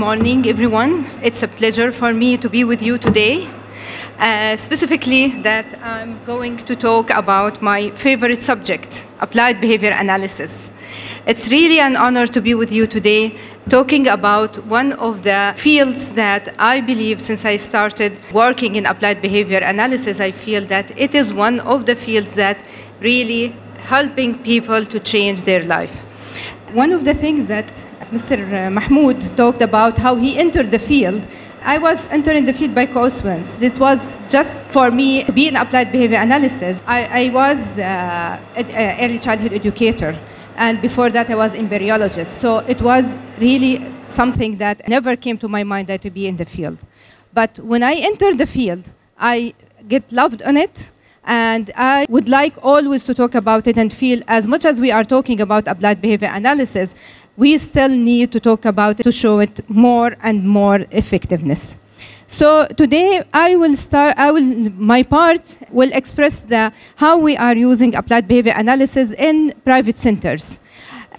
morning, everyone. It's a pleasure for me to be with you today. Specifically, that I'm going to talk about my favorite subject, applied behavior analysis. It's really an honor to be with you today, talking about one of the fields that I believe since I started working in applied behavior analysis, I feel that it is one of the fields that really helping people to change their life. One of the things that Mr. Mahmoud talked about how he entered the field. I was entering the field by coincidence. This was just for me to be in applied behavior analysis. I was an early childhood educator, and before that I was embryologist. So it was really something that never came to my mind that to be in the field. But when I entered the field, I get loved on it. And I would like always to talk about it and feel as much as we are talking about applied behavior analysis, we still need to talk about it to show it more and more effectiveness. So today my part will express how we are using applied behavior analysis in private centers.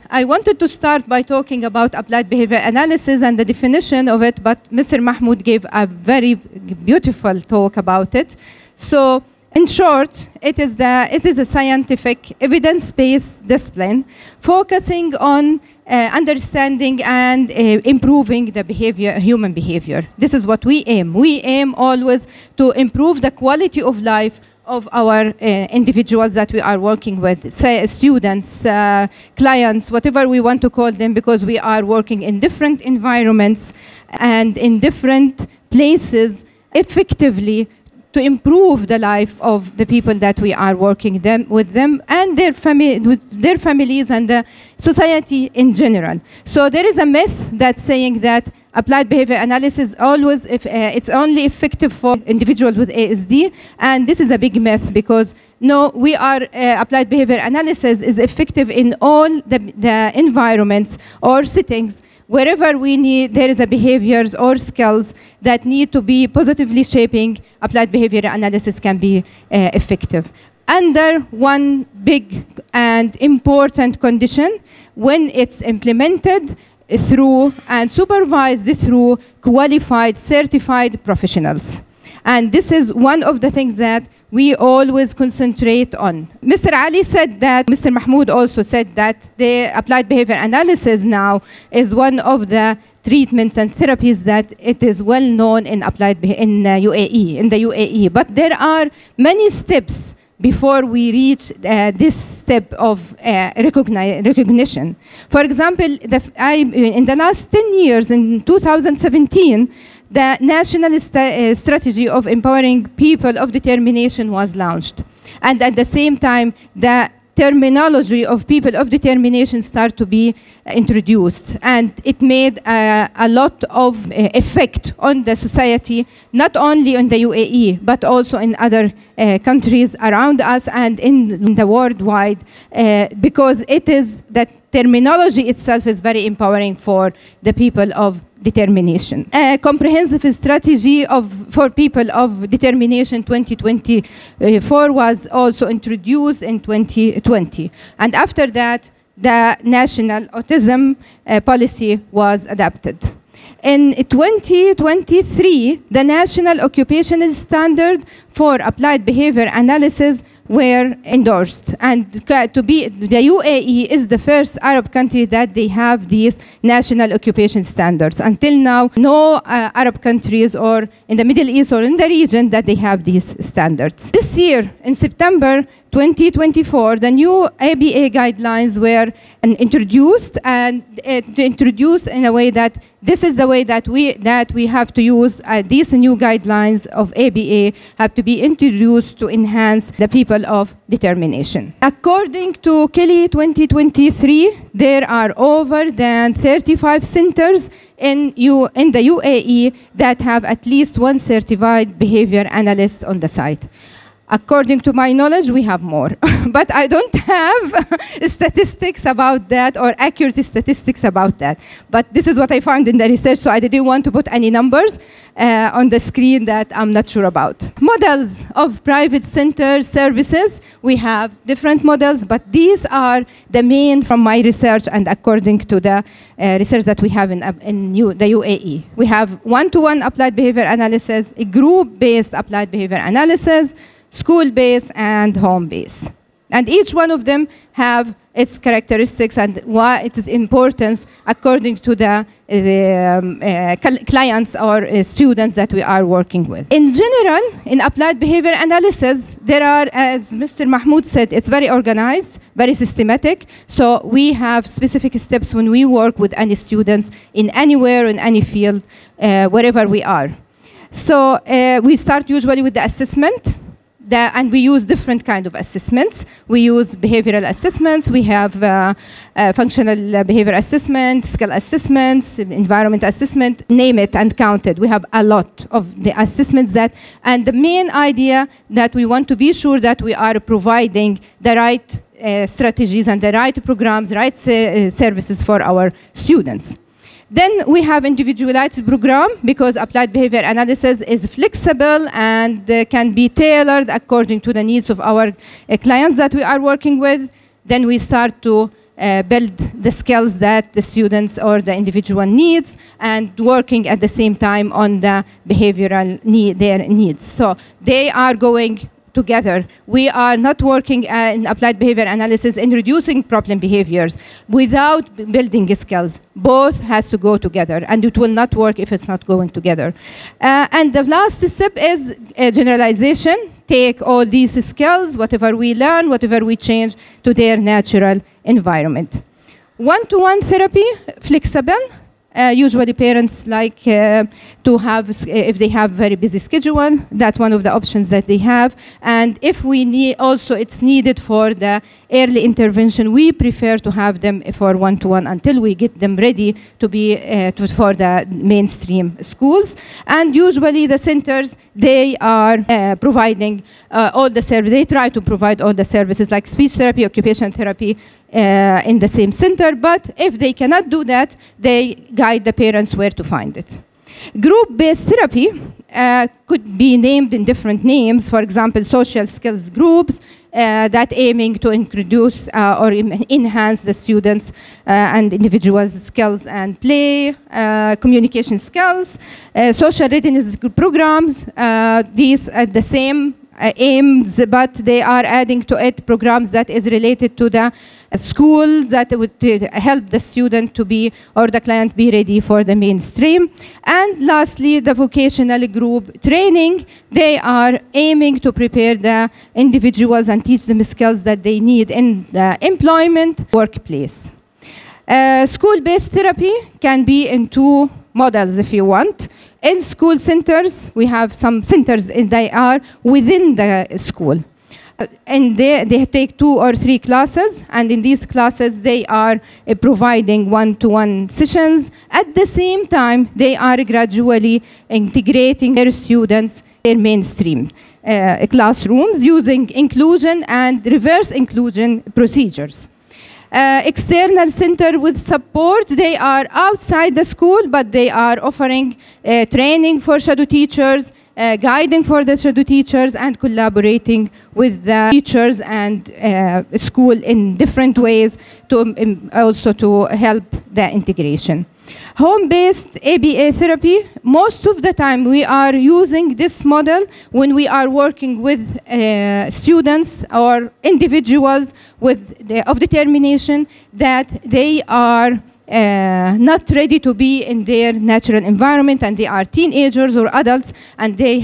I wanted to start by talking about applied behavior analysis and the definition of it, but Mr. Mahmoud gave a very beautiful talk about it. So in short, it is a scientific, evidence-based discipline focusing on understanding and improving the human behavior. This is what we aim. We aim always to improve the quality of life of our individuals that we are working with, say students, clients, whatever we want to call them, because we are working in different environments and in different places effectively to improve the life of the people that we are working with them and their families and the society in general. So there is a myth that's saying that applied behavior analysis it's only effective for individuals with ASD, and this is a big myth because no, applied behavior analysis is effective in all the environments or settings. Wherever there is a behaviors or skills that need to be positively shaping, applied behavior analysis can be effective. Under one big and important condition, when it's implemented through and supervised through qualified, certified professionals. And this is one of the things that we always concentrate on. Mr. Ali said that, Mr. Mahmoud also said that the applied behavior analysis now is one of the treatments and therapies that it is well known in the UAE. But there are many steps before we reach this step of recognition. For example, in the last 10 years, in 2017, the National Strategy of Empowering People of Determination was launched. And at the same time, the terminology of people of determination started to be introduced. And it made a lot of effect on the society, not only in the UAE, but also in other countries around us and in the worldwide, because that terminology itself is very empowering for the people of determination. A comprehensive strategy for people of determination 2024 was also introduced in 2020. And after that, the national autism policy was adopted. In 2023, the National Occupational Standard for Applied Behavior Analysis were endorsed. And the UAE is the first Arab country that they have these national occupation standards. Until now, no Arab countries or in the Middle East or in the region that they have these standards. This year, in September 2024, the new ABA guidelines were introduced, and introduced in a way that this is the way that we have to use these new guidelines of ABA have to be introduced to enhance the people of determination. According to Kelly 2023, there are over than 35 centers in the UAE that have at least one certified behavior analyst on the site. According to my knowledge, we have more. But I don't have statistics about that or accurate statistics about that. But this is what I found in the research, so I didn't want to put any numbers on the screen that I'm not sure about. Models of private center services. We have different models, but these are the main from my research and according to the research that we have in the UAE. We have one-to-one applied behavior analysis, a group-based applied behavior analysis, school-based and home-based. And each one of them have its characteristics and why it is important according to the clients or students that we are working with. In general, in applied behavior analysis, there are, as Mr. Mahmoud said, it's very organized, very systematic. So we have specific steps when we work with any students in anywhere, in any field, wherever we are. So we start usually with the assessment. And we use different kind of assessments. We use behavioral assessments. We have functional behavior assessment, skill assessments, environment assessment, name it and count it. We have a lot of the assessments that, and the main idea that we want to be sure that we are providing the right strategies and the right programs, right services for our students. Then we have individualized program because applied behavior analysis is flexible and can be tailored according to the needs of our clients that we are working with. Then we start to build the skills that the students or the individual needs and working at the same time on the behavioral their needs. So they are going together. We are not working in applied behavior analysis in reducing problem behaviors without building skills. Both has to go together, and it will not work if it's not going together. And the last step is generalization. Take all these skills, whatever we learn, whatever we change to their natural environment. One-to-one therapy, flexible. Usually parents like to have, if they have very busy schedule, that's one of the options that they have. And if we need, also it's needed for the early intervention, we prefer to have them for one-to-one until we get them ready to be for the mainstream schools. And usually the centers, they are providing all the services, they try to provide all the services like speech therapy, occupational therapy, in the same center, but if they cannot do that, they guide the parents where to find it. Group-based therapy could be named in different names. For example, social skills groups that aiming to introduce or enhance the students and individuals' skills and play, communication skills, social readiness programs. These are the same aims, but they are adding to it programs that is related to the schools that would help the student to be, or the client be ready for the mainstream. And lastly, the vocational group training. They are aiming to prepare the individuals and teach them skills that they need in the employment workplace. School-based therapy can be in two models if you want. In school centers, we have some centers and they are within the school. And they take 2 or 3 classes, and in these classes they are providing one-to-one sessions. At the same time, they are gradually integrating their students in mainstream classrooms using inclusion and reverse inclusion procedures. External center with support, they are outside the school, but they are offering training for shadow teachers, guiding for the shadow teachers, and collaborating with the teachers and school in different ways to also to help the integration. Home-based ABA therapy, most of the time we are using this model when we are working with students or individuals of determination that they are not ready to be in their natural environment, and they are teenagers or adults, and they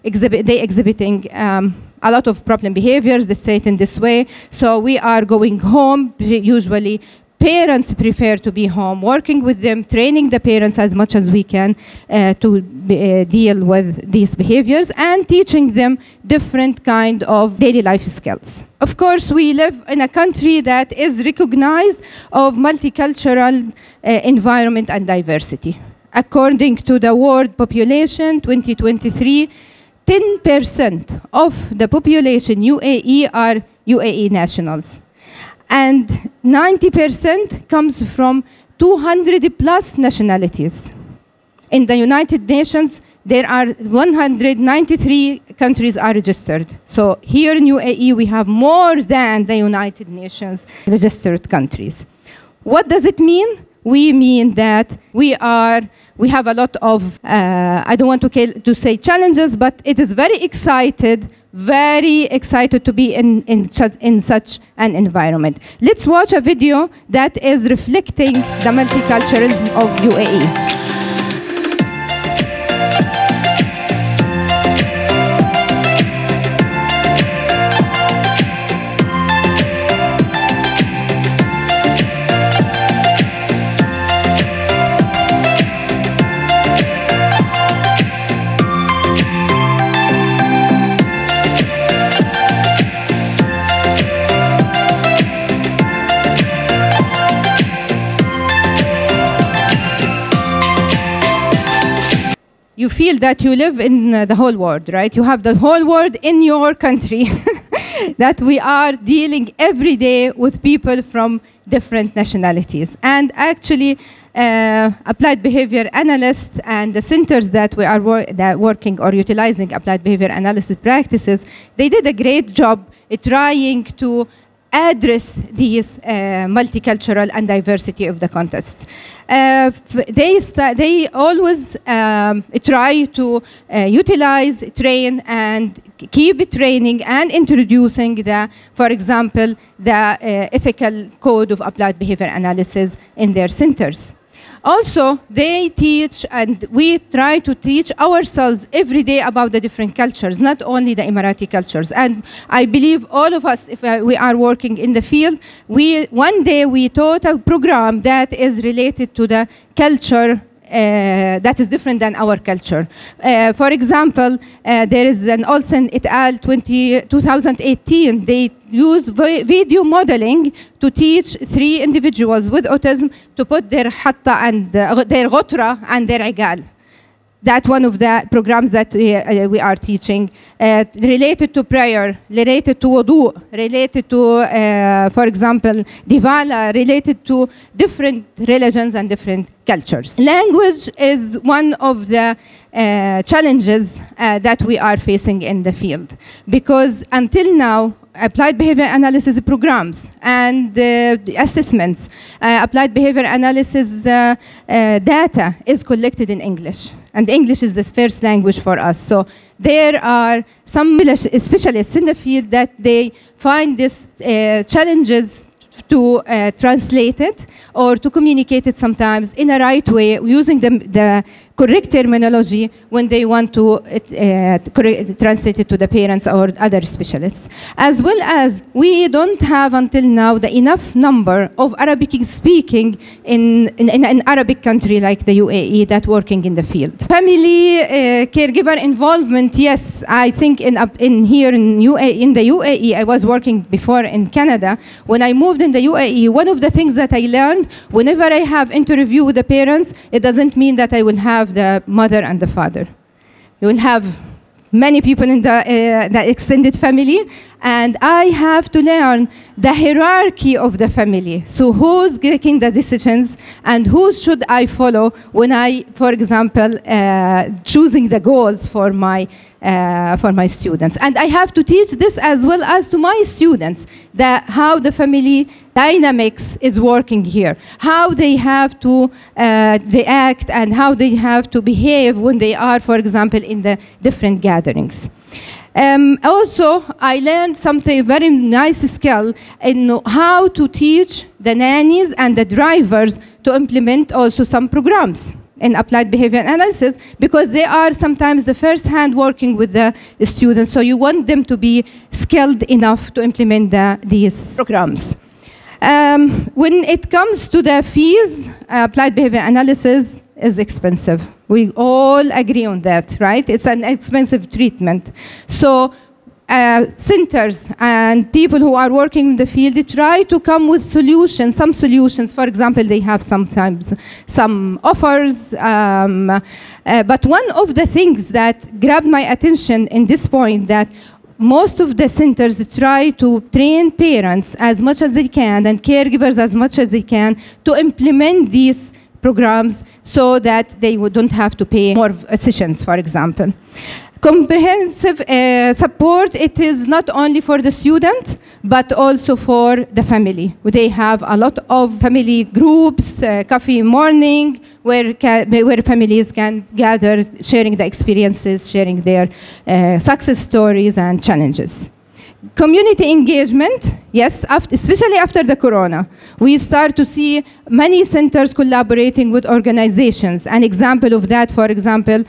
exhibiting a lot of problem behaviors, they say it in this way. So we are going home. Usually parents prefer to be home, working with them, training the parents as much as we can to deal with these behaviors, and teaching them different kind of daily life skills. Of course, we live in a country that is recognized of multicultural environment and diversity. According to the World Population 2023, 10% of the population UAE are UAE nationals. And 90% comes from 200 plus nationalities. In the United Nations, there are 193 countries are registered. So here in UAE, we have more than the United Nations registered countries. What does it mean? We mean that we have a lot of, I don't want to say challenges, but it is very excited to be in such an environment. Let's watch a video that is reflecting the multiculturalism of UAE. You feel that you live in the whole world, right? You have the whole world in your country. That we are dealing every day with people from different nationalities. And actually, applied behavior analysts and the centers that we are working or utilizing applied behavior analysis practices, they did a great job at trying to address these multicultural and diversity of the context. They always try to utilize, train, and keep training and introducing for example, the ethical code of applied behavior analysis in their centers. Also, they teach, and we try to teach ourselves every day about the different cultures, not only the Emirati cultures. And I believe all of us, if we are working in the field, one day we taught a program that is related to the culture that is different than our culture. For example, there is an Olsen et al. 2018. They use video modeling to teach 3 individuals with autism to put their hatta and their ghutra and their igal. That's one of the programs that we are teaching, related to prayer, related to wudu, related to, for example, divala, related to different religions and different cultures. Language is one of the challenges that we are facing in the field, because until now, applied behavior analysis programs and assessments, applied behavior analysis data is collected in English. And English is the first language for us. So there are some specialists in the field that they find these challenges to translate it or to communicate it sometimes in a right way, using the correct terminology when they want to translate it to the parents or other specialists. As well as we don't have until now the enough number of Arabic speaking in an Arabic country like the UAE that working in the field. Family caregiver involvement, yes, I think in here in the UAE, I was working before in Canada. When I moved in the UAE, one of the things that I learned, whenever I have interview with the parents, it doesn't mean that I will have the mother and the father. You will have many people in the extended family, and I have to learn the hierarchy of the family. So who's making the decisions and who should I follow when I, for example, choosing the goals for my students. And I have to teach this as well as to my students, how the family dynamics is working here, how they have to react and how they have to behave when they are, for example, in the different gatherings. Also, I learned something very nice skill in how to teach the nannies and the drivers to implement also some programs in applied behavior analysis, because they are sometimes the first hand working with the students, so you want them to be skilled enough to implement these programs. When it comes to the fees, applied behavior analysis is expensive. We all agree on that, right? It's an expensive treatment. So centers and people who are working in the field, they try to come with solutions, some solutions. For example, they have sometimes some offers. But one of the things that grabbed my attention in this point, that most of the centers try to train parents as much as they can and caregivers as much as they can to implement these programs so that they don't have to pay more sessions, for example. Comprehensive support, it is not only for the student, but also for the family. They have a lot of family groups, coffee morning, where families can gather, sharing the experiences, sharing their success stories and challenges. Community engagement, yes, especially after the corona. We start to see many centers collaborating with organizations. An example of that, for example,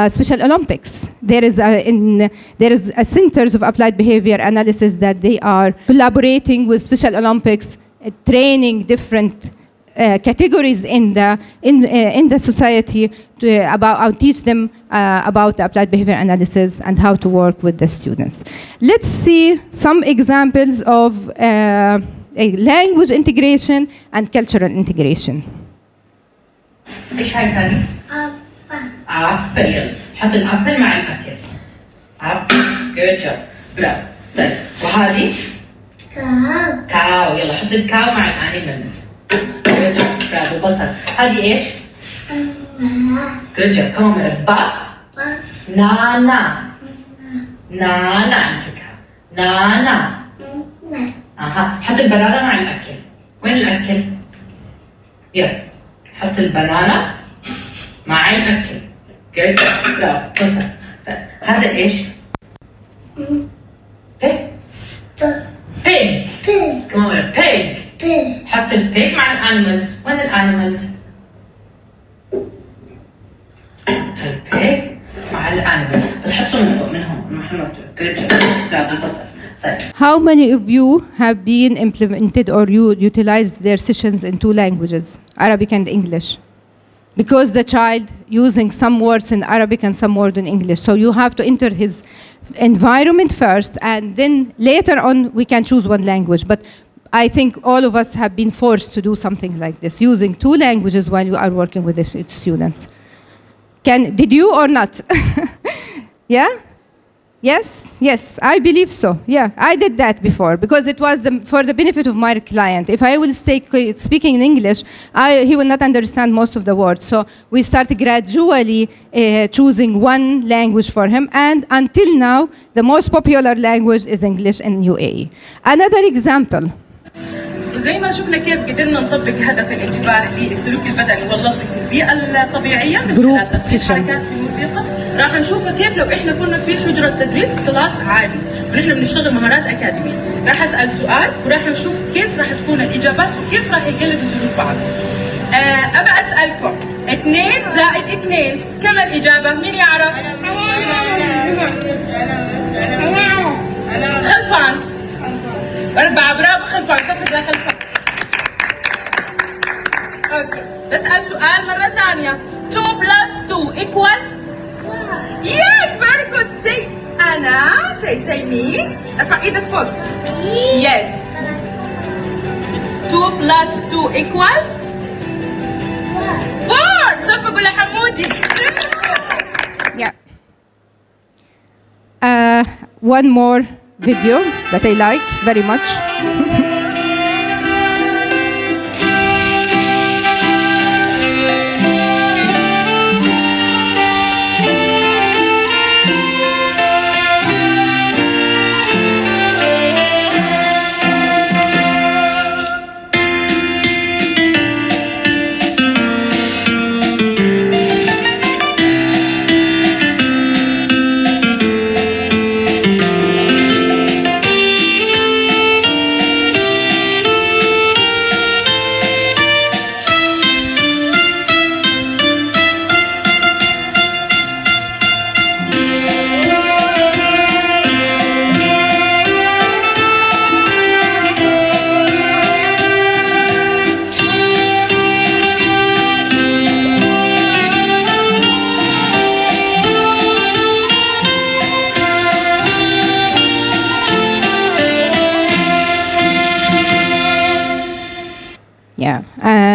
Special Olympics. There is a centers of applied behavior analysis that they are collaborating with Special Olympics, training different categories in the society to teach them about the applied behavior analysis and how to work with the students. Let's see some examples of language integration and cultural integration. ايش هاي ثاني؟ عفل. يلا حط العفل مع الاكل. عفل. Good job. برافو. طيب وهذه؟ كاو. كاو. يلا حط الكاو مع الانيمالز. Good job. برافو بطل. هذه ايش؟ Good job. كمان مرة. با. نانا. نانا امسكها. نانا. اها حط البنانة مع الاكل. وين الاكل؟ يلا حط البنانة مع الاكل. Good job. برافو بطل. طيب هذا ايش؟ pig. pig. كمان مرة. pig. حط البيج مع الانيمالز. وين الانيمالز؟ حط البيج مع الانيمالز بس حطهم من فوق منهم محمد. برافو بطل. طيب. How many of you have been implemented or you utilized their sessions in two languages, Arabic and English? Because the child using some words in Arabic and some words in English. So you have to enter his environment first and then later on we can choose one language. But I think all of us have been forced to do something like this, using two languages while you are working with the students. Did you or not? Yeah? Yes? Yes, I believe so. Yeah, I did that before because it was for the benefit of my client. If I will stay speaking in English, he will not understand most of the words. So we started gradually choosing one language for him, and until now, the most popular language is English in UAE. Another example. وزي ما شفنا كيف قدرنا نطبق هدف الانتباه للسلوك البدني واللفظي في البيئة الطبيعية من خلال تطبيق حركات في الموسيقى، راح نشوفها كيف لو احنا كنا في حجرة تدريب كلاس عادي ونحن بنشتغل مهارات أكاديمية. راح أسأل سؤال وراح نشوف كيف راح تكون الإجابات وكيف راح يقلدوا سلوك بعض. أبى أسألكم 2 زائد 2 كم الإجابة؟ مين يعرف؟ أنا خلفان. 4 برافو خلفان. صفر لا خلفان. اوكي بسأل سؤال مرة ثانية. 2 plus 2 equal؟ Yes, very good. Say أنا. Say me. ارفع إيدك فوق. Yes. 2 plus 2 equal؟ 4. صفقوا لحمودي. Yeah. One more video that I like very much.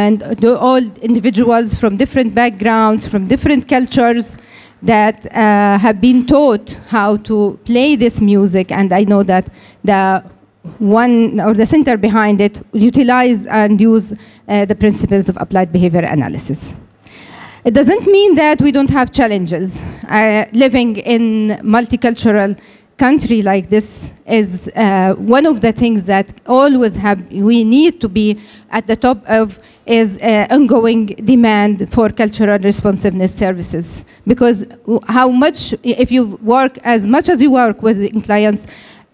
and all individuals from different backgrounds, from different cultures that have been taught how to play this music. And I know that the one or the center behind it utilize and use the principles of applied behavior analysis. It doesn't mean that we don't have challenges. Living in multicultural country like this is one of the things that always we need to be at the top of is ongoing demand for cultural responsiveness services. Because how much, if you work as much as you work with clients,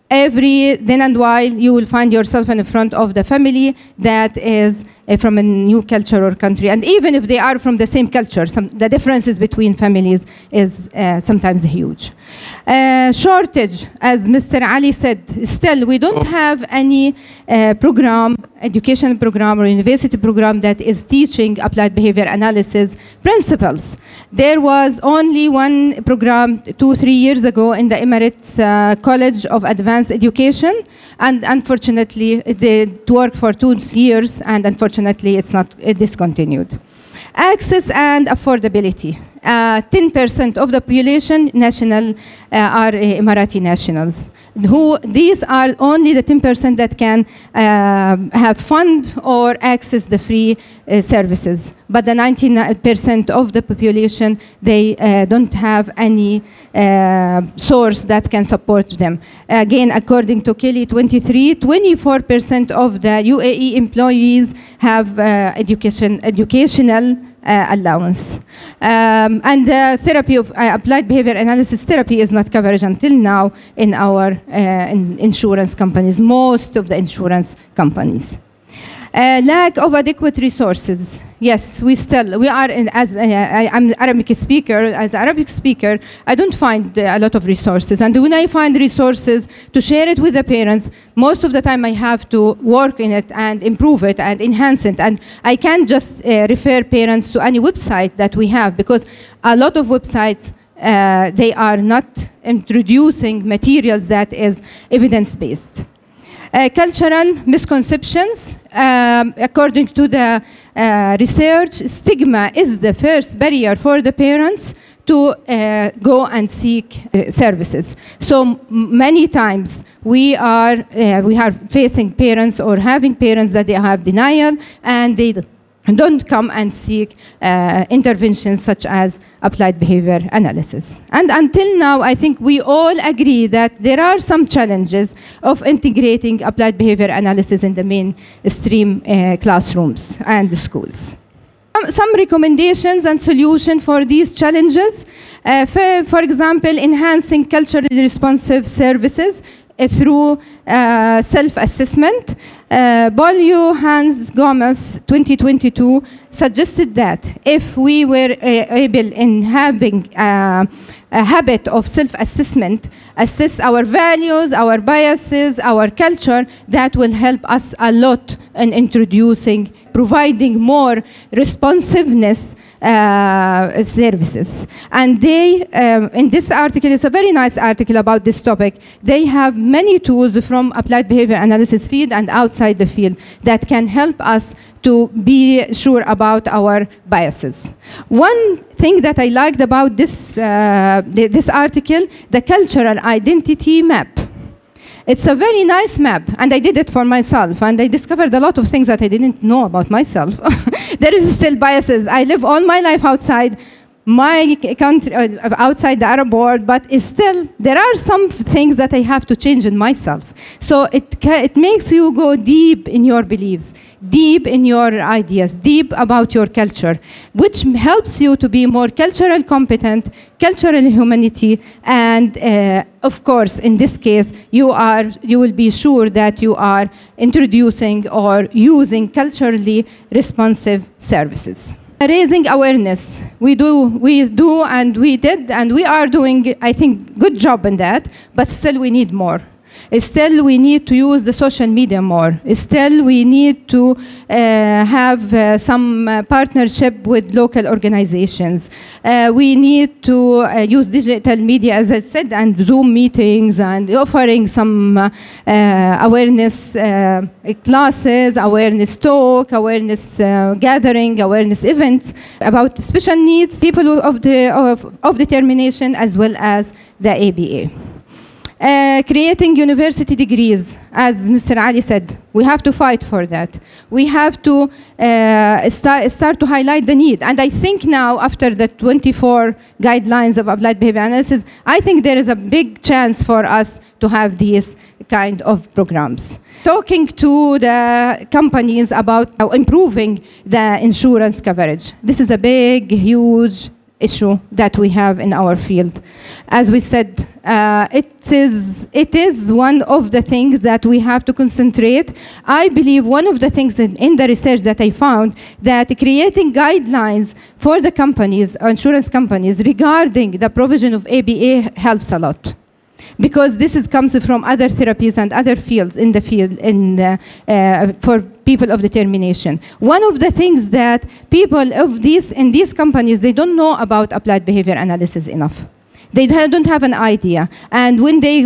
every then and while you will find yourself in front of the family that is from a new culture or country. And even if they are from the same culture, the differences between families is sometimes huge. Shortage, as Mr. Ali said, still we don't have any educational program or university program that is teaching applied behavior analysis principles. There was only one program 2-3 years ago in the Emirates College of Advanced Education, and unfortunately it worked for 2 years, and unfortunately it's not discontinued. Access and affordability. 10% of the population are Emirati nationals. These are only the 10% that can have fund or access the free services. But the 99% of the population, they don't have any source that can support them. Again, according to Kelly 23, 24% of the UAE employees have educational allowance. And therapy of applied behavior analysis therapy is not covered until now in our insurance companies, most of the insurance companies. Lack of adequate resources. Yes, we are, I'm an Arabic speaker. As an Arabic speaker, I don't find a lot of resources. And when I find resources to share it with the parents, most of the time I have to work in it and improve it and enhance it. And I can't just refer parents to any website that we have, because a lot of websites, they are not introducing materials that is evidence-based. Cultural misconceptions. According to the research, stigma is the first barrier for the parents to go and seek services. So many times we are facing parents or having parents that they have denial and they don't come and seek interventions such as applied behavior analysis. And until now, I think we all agree that there are some challenges of integrating applied behavior analysis in the mainstream classrooms and the schools. Some recommendations and solutions for these challenges. For example, enhancing culturally responsive services through self-assessment. Bolio Hans Gomez 2022 suggested that if we were able in having a habit of self-assessment, assess our values, our biases, our culture, that will help us a lot in providing more responsiveness services. And they, in this article, it's a very nice article about this topic, they have many tools from applied behavior analysis field and outside the field that can help us to be sure about our biases. One thing that I liked about this, this article, the cultural identity map. It's a very nice map, and I did it for myself, and I discovered a lot of things that I didn't know about myself. There is still biases. I live all my life outside my country, outside the Arab world, but still there are some things that I have to change in myself. So it makes you go deep in your beliefs, deep in your ideas, deep about your culture, which helps you to be more cultural competent, cultural humanity, and of course, in this case, you will be sure that you are introducing or using culturally responsive services. Raising awareness, we do, and we did, and we are doing, I think, good job in that, but still we need more. Still, we need to use the social media more. Still, we need to have some partnership with local organizations. We need to use digital media, as I said, and Zoom meetings, and offering some awareness classes, awareness talk, awareness gathering, awareness events about special needs, people of determination, as well as the ABA. Creating university degrees, as Mr. Ali said, we have to fight for that. We have to start to highlight the need. And I think now, after the 24 guidelines of applied behavior analysis, I think there is a big chance for us to have these kind of programs. Talking to the companies about improving the insurance coverage. This is a big, huge issue that we have in our field. As we said, it is one of the things that we have to concentrate. I believe one of the things in the research that I found, that creating guidelines for the companies, insurance companies, regarding the provision of ABA helps a lot. Because this comes from other therapies and other fields in the field for people of determination. One of the things that people in these companies, they don't know about applied behavior analysis enough. They don't have an idea. And when they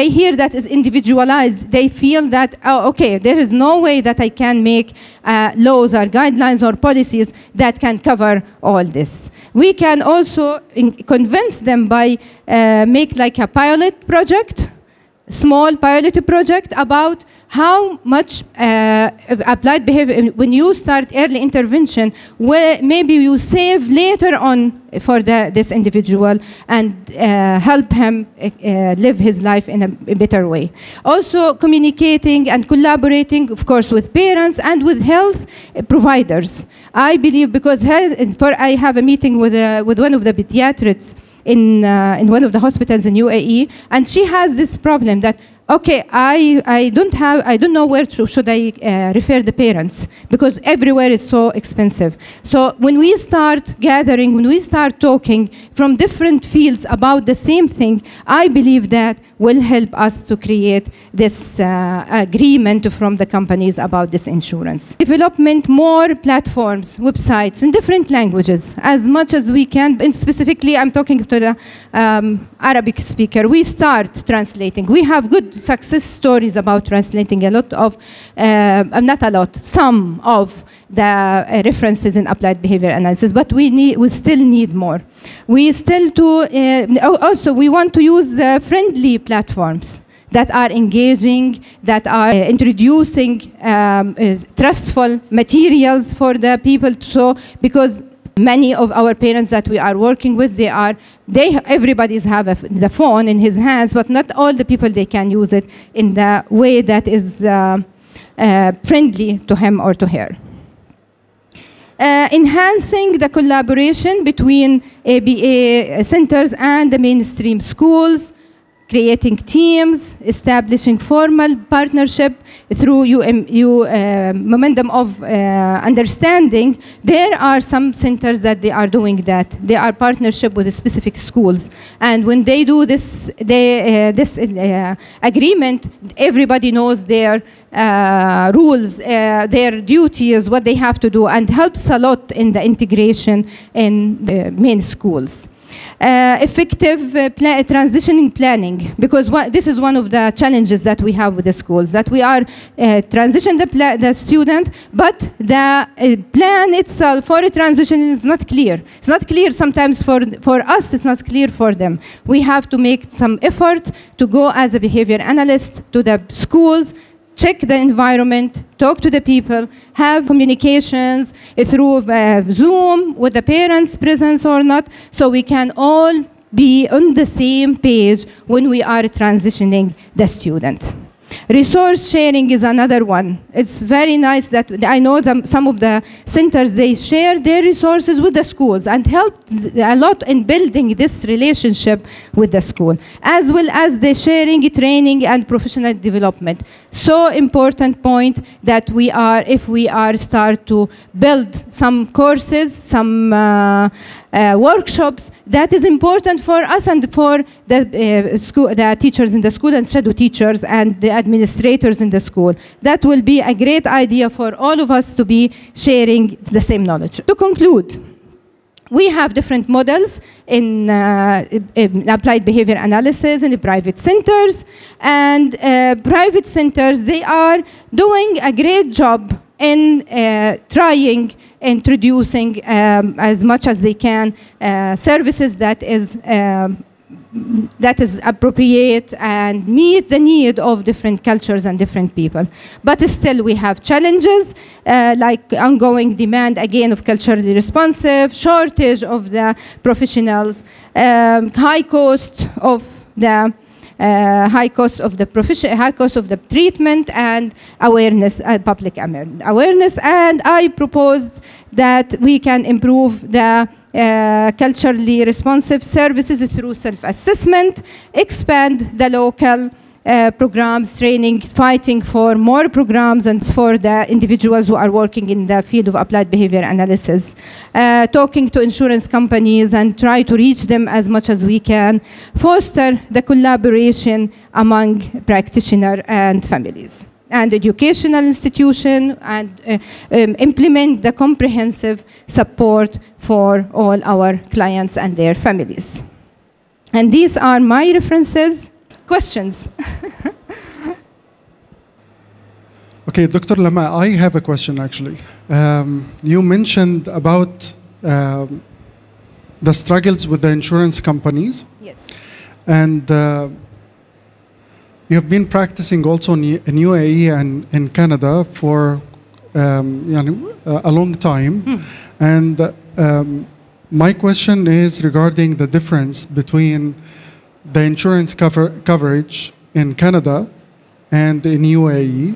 hear that it's individualized, they feel that, oh, okay, there is no way that I can make laws or guidelines or policies that can cover all this. We can also convince them by make like a pilot project, small pilot project about how much applied behavior, when you start early intervention, where maybe you save later on for this individual and help him live his life in a better way. Also communicating and collaborating, of course, with parents and with health providers. I believe, because I have a meeting with one of the pediatrics in one of the hospitals in UAE, and she has this problem that, okay, I don't know where should I refer the parents, because everywhere is so expensive. So when we start gathering, when we start talking from different fields about the same thing, I believe that will help us to create this agreement from the companies about this insurance. Development more platforms, websites in different languages, as much as we can. And specifically, I'm talking to the Arabic speaker. We start translating. We have good success stories about translating a lot of, not a lot, some of the references in applied behavior analysis, but we still need more. We still also we want to use friendly platforms that are engaging, that are introducing trustful materials for the people. So, because many of our parents that we are working with, everybody have the phone in his hands, but not all the people, they can use it in the way that is friendly to him or to her. Enhancing the collaboration between ABA centers and the mainstream schools, creating teams, establishing formal partnership through momentum of understanding. There are some centers that they are doing that. They are partnership with specific schools. And when they do this, agreement, everybody knows their rules, their duties, what they have to do, and helps a lot in the integration in the main schools. Effective transitioning planning, because this is one of the challenges that we have with the schools, that we are transition the student, but the plan itself for a transition is not clear. It's not clear sometimes for us, it's not clear for them. We have to make some effort to go as a behavior analyst to the schools, check the environment, talk to the people, have communications through Zoom with the parents' presence or not, so we can all be on the same page when we are transitioning the student. Resource sharing is another one. It's very nice that I know some of the centers, they share their resources with the schools and help a lot in building this relationship with the school, as well as the sharing, training, and professional development. So important point that if we are start to build some courses, some workshops. That is important for us and for the teachers in the school and shadow teachers and the administrators in the school. That will be a great idea for all of us to be sharing the same knowledge. To conclude, we have different models in applied behavior analysis in the private centers, and private centers, they are doing a great job in trying introducing as much as they can services that is appropriate and meet the need of different cultures and different people. But still we have challenges like ongoing demand again of culturally responsive, shortage of the professionals, high cost of the treatment, and awareness, public awareness. And I proposed that we can improve the culturally responsive services through self-assessment, expand the local programs, training, fighting for more programs and for the individuals who are working in the field of applied behavior analysis, talking to insurance companies and try to reach them as much as we can, foster the collaboration among practitioners and families, and educational institution, and implement the comprehensive support for all our clients and their families. And these are my references. Questions? Okay, Dr. Lama, I have a question actually. You mentioned about the struggles with the insurance companies. Yes. And you have been practicing also in UAE and in Canada for a long time. And my question is regarding the difference between the insurance coverage in Canada and in UAE,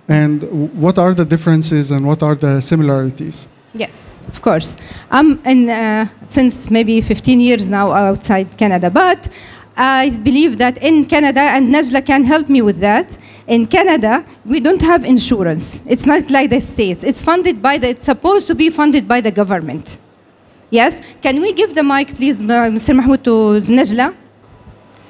and what are the differences and what are the similarities? Yes, of course. I'm since maybe 15 years now outside Canada, but I believe that in Canada, and Najla can help me with that, in Canada, we don't have insurance. It's not like the States. It's funded by it's supposed to be funded by the government. Yes? Can we give the mic, please, Mr. Mahmoud, to Najla?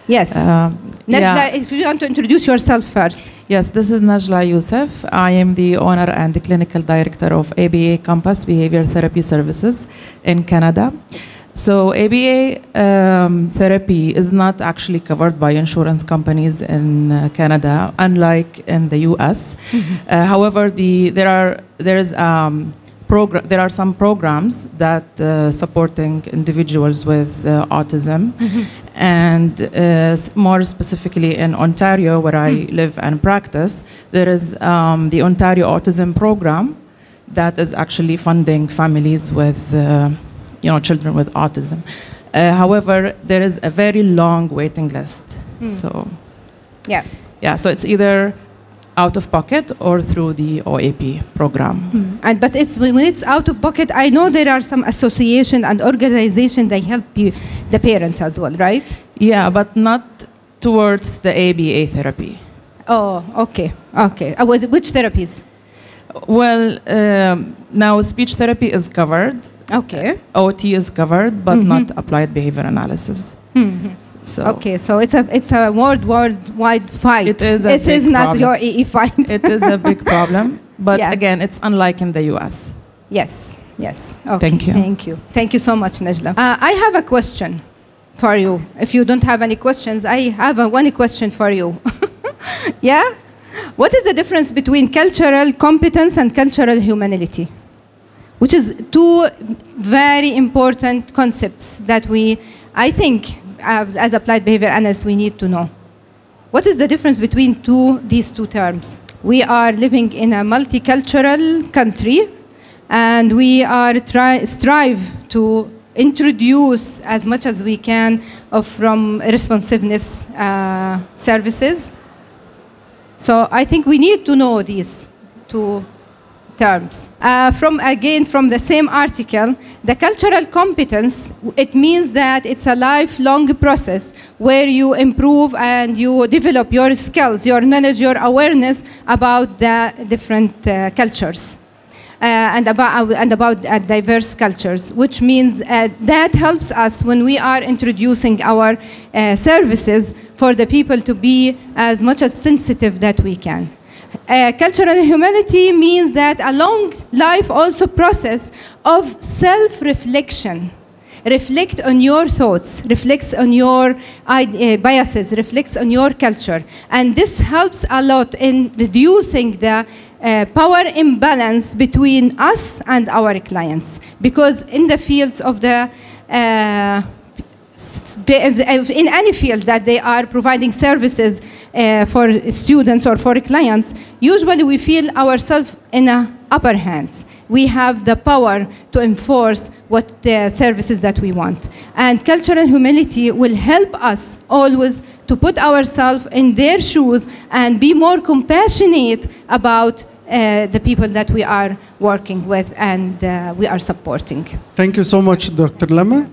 Yes. Najla, if you want to introduce yourself first. Yes, this is Najla Youssef. I am the owner and the clinical director of ABA Campus Behavior Therapy Services in Canada. So ABA therapy is not actually covered by insurance companies in Canada, unlike in the US. However, there are some programs that supporting individuals with autism, and more specifically in Ontario, where I live and practice, there is the Ontario Autism Program that is actually funding families with children with autism. However, there is a very long waiting list. So so it's either out of pocket or through the OAP program. But when it's out of pocket, I know there are some association and organization that help the parents as well, right? Yeah, but not towards the ABA therapy. Oh, okay, okay. Which therapies? Well, now speech therapy is covered. Okay. OT is covered, but not applied behavior analysis. So okay, so it's a worldwide fight. It is it is not problem. Your EE fight. It is a big problem, but again, it's unlike in the US. Yes, yes. Okay. Thank you. Thank you. Thank you so much, Najla. I have a question for you. If you don't have any questions, I have one question for you. Yeah? What is the difference between cultural competence and cultural humanity? Which is two very important concepts that I think, as applied behavior analysts, we need to know. What is the difference between these two terms? We are living in a multicultural country, and we are strive to introduce as much as we can from responsiveness services. So I think we need to know these two terms. From the same article, the cultural competence, it means that it's a lifelong process where you improve and you develop your skills, your knowledge, your awareness about the different cultures. and about diverse cultures, which means that helps us when we are introducing our services for the people to be as much as sensitive that we can. Cultural humility means that a long life also process of self-reflection. Reflect on your thoughts, reflects on your biases, reflects on your culture. And this helps a lot in reducing the power imbalance between us and our clients. Because in the fields of the in any field that they are providing services for students or for clients, usually we feel ourselves in an upper hands. We have the power to enforce what the services that we want. And cultural humility will help us always to put ourselves in their shoes and be more compassionate about the people that we are working with and we are supporting. Thank you so much, Dr. Lama.